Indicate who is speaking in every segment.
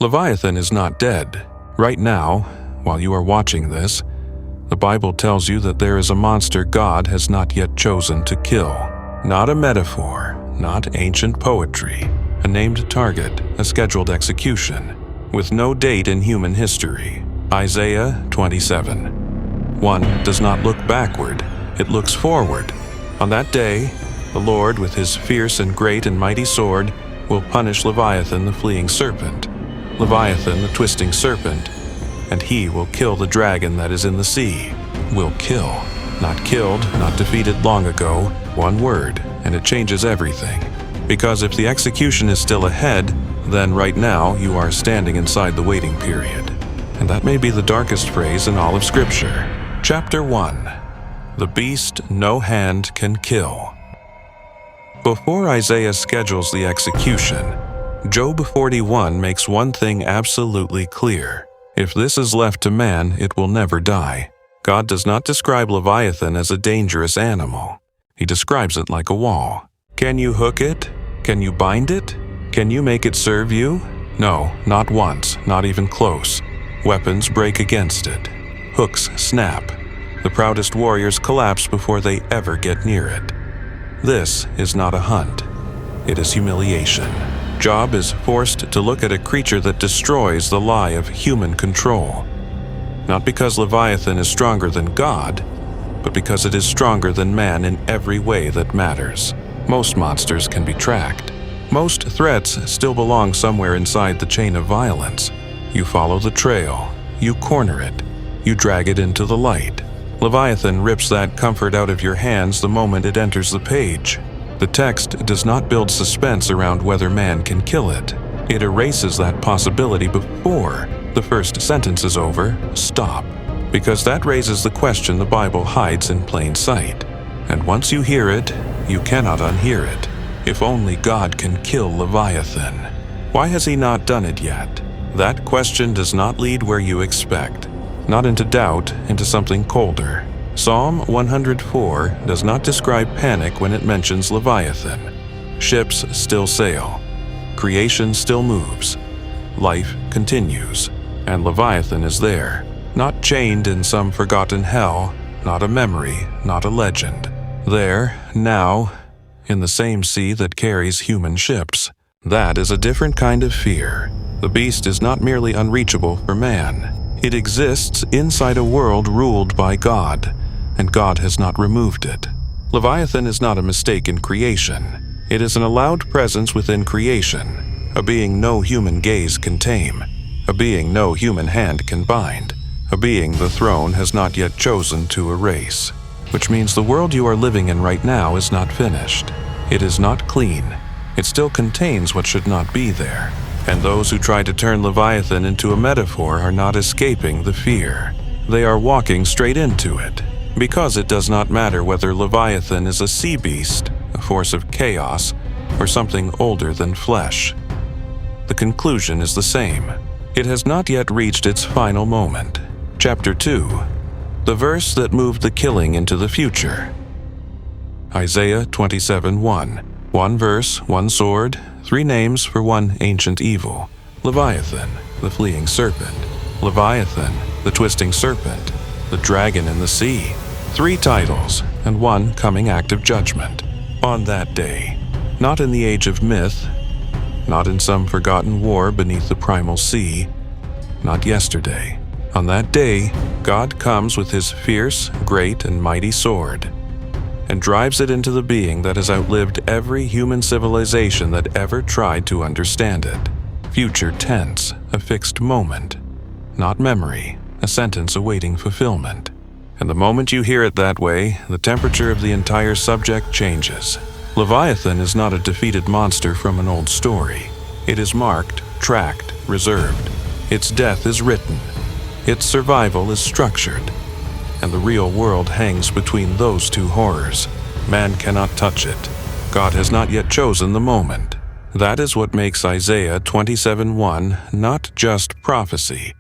Speaker 1: Leviathan is not dead. Right now, while you are watching this, the Bible tells you that there is a monster God has not yet chosen to kill. Not a metaphor, not ancient poetry, a named target, a scheduled execution, with no date in human history. Isaiah 27. One does not look backward, it looks forward. On that day, the Lord, with his fierce and great and mighty sword, will punish Leviathan the fleeing serpent, Leviathan the twisting serpent, and he will kill the dragon that is in the sea. Will kill. Not killed, not defeated long ago. One word, and it changes everything. Because if the execution is still ahead, then right now you are standing inside the waiting period. And that may be the darkest phrase in all of Scripture. Chapter 1. The beast no hand can kill. Before Isaiah schedules the execution, Job 41 makes one thing absolutely clear. If this is left to man, it will never die. God does not describe Leviathan as a dangerous animal. He describes it like a wall. Can you hook it? Can you bind it? Can you make it serve you? No, not once, not even close. Weapons break against it. Hooks snap. The proudest warriors collapse before they ever get near it. This is not a hunt. It is humiliation. Job is forced to look at a creature that destroys the lie of human control. Not because Leviathan is stronger than God, but because it is stronger than man in every way that matters. Most monsters can be tracked. Most threats still belong somewhere inside the chain of violence. You follow the trail, you corner it, you drag it into the light. Leviathan rips that comfort out of your hands the moment it enters the page. The text does not build suspense around whether man can kill it. It erases that possibility before the first sentence is over. Stop. Because that raises the question the Bible hides in plain sight. And once you hear it, you cannot unhear it. If only God can kill Leviathan. Why has he not done it yet? That question does not lead where you expect. Not into doubt, into something colder. Psalm 104 does not describe panic when it mentions Leviathan. Ships still sail. Creation still moves. Life continues. And Leviathan is there. Not chained in some forgotten hell, not a memory, not a legend. There, now, in the same sea that carries human ships. That is a different kind of fear. The beast is not merely unreachable for man. It exists inside a world ruled by God, and God has not removed it. Leviathan is not a mistake in creation. It is an allowed presence within creation, a being no human gaze can tame, a being no human hand can bind, a being the throne has not yet chosen to erase. Which means the world you are living in right now is not finished. It is not clean. It still contains what should not be there. And those who try to turn Leviathan into a metaphor are not escaping the fear. They are walking straight into it. Because it does not matter whether Leviathan is a sea beast, a force of chaos, or something older than flesh. The conclusion is the same. It has not yet reached its final moment. Chapter 2. The verse that moved the killing into the future. Isaiah 27:1. One verse, one sword, three names for one ancient evil. Leviathan, the fleeing serpent. Leviathan, the twisting serpent. The dragon in the sea. Three titles, and one coming act of judgment. On that day. Not in the age of myth. Not in some forgotten war beneath the primal sea. Not yesterday. On that day, God comes with his fierce, great, and mighty sword, and drives it into the being that has outlived every human civilization that ever tried to understand it. Future tense, a fixed moment. Not memory, a sentence awaiting fulfillment. And the moment you hear it that way, the temperature of the entire subject changes. Leviathan is not a defeated monster from an old story. It is marked, tracked, reserved. Its death is written. Its survival is structured. And the real world hangs between those two horrors. Man cannot touch it. God has not yet chosen the moment. That is what makes Isaiah 27:1 not just prophecy,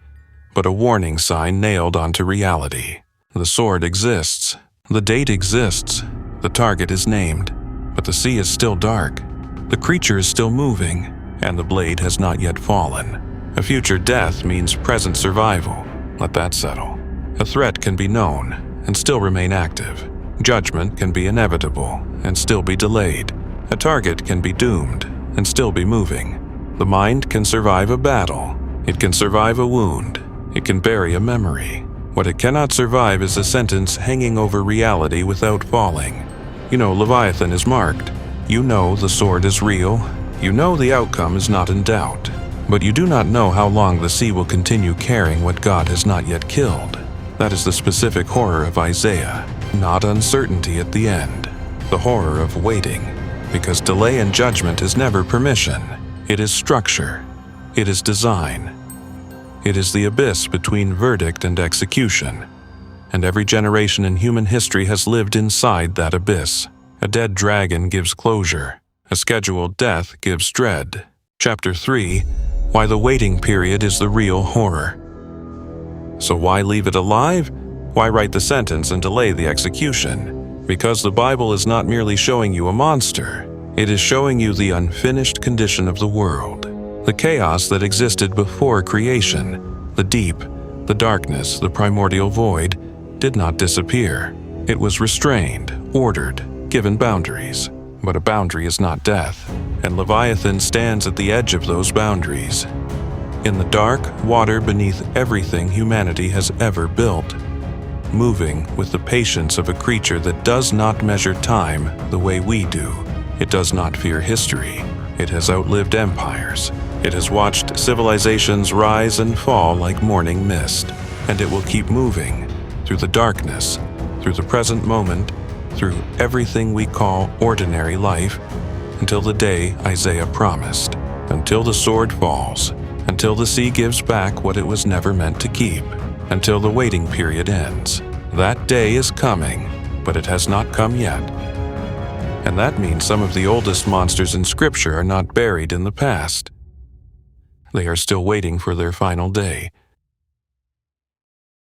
Speaker 1: but a warning sign nailed onto reality. The sword exists. The date exists. The target is named. But the sea is still dark. The creature is still moving, and the blade has not yet fallen. A future death means present survival. Let that settle. A threat can be known and still remain active. Judgment can be inevitable and still be delayed. A target can be doomed and still be moving. The mind can survive a battle. It can survive a wound. It can bury a memory. What it cannot survive is a sentence hanging over reality without falling. You know Leviathan is marked. You know the sword is real. You know the outcome is not in doubt. But you do not know how long the sea will continue carrying what God has not yet killed. That is the specific horror of Isaiah, not uncertainty at the end. The horror of waiting, because delay in judgment is never permission. It is structure. It is design. It is the abyss between verdict and execution. And every generation in human history has lived inside that abyss. A dead dragon gives closure. A scheduled death gives dread. Chapter 3: Why the waiting period is the real horror. So why leave it alive? Why write the sentence and delay the execution? Because the Bible is not merely showing you a monster. It is showing you the unfinished condition of the world. The chaos that existed before creation, the deep, the darkness, the primordial void, did not disappear. It was restrained, ordered, given boundaries. But a boundary is not death, and Leviathan stands at the edge of those boundaries. In the dark water beneath everything humanity has ever built, moving with the patience of a creature that does not measure time the way we do. It does not fear history. It has outlived empires. It has watched civilizations rise and fall like morning mist, and it will keep moving through the darkness, through the present moment, through everything we call ordinary life, until the day Isaiah promised, until the sword falls, until the sea gives back what it was never meant to keep, until the waiting period ends. That day is coming, but it has not come yet. And that means some of the oldest monsters in Scripture are not buried in the past. They are still waiting for their final day.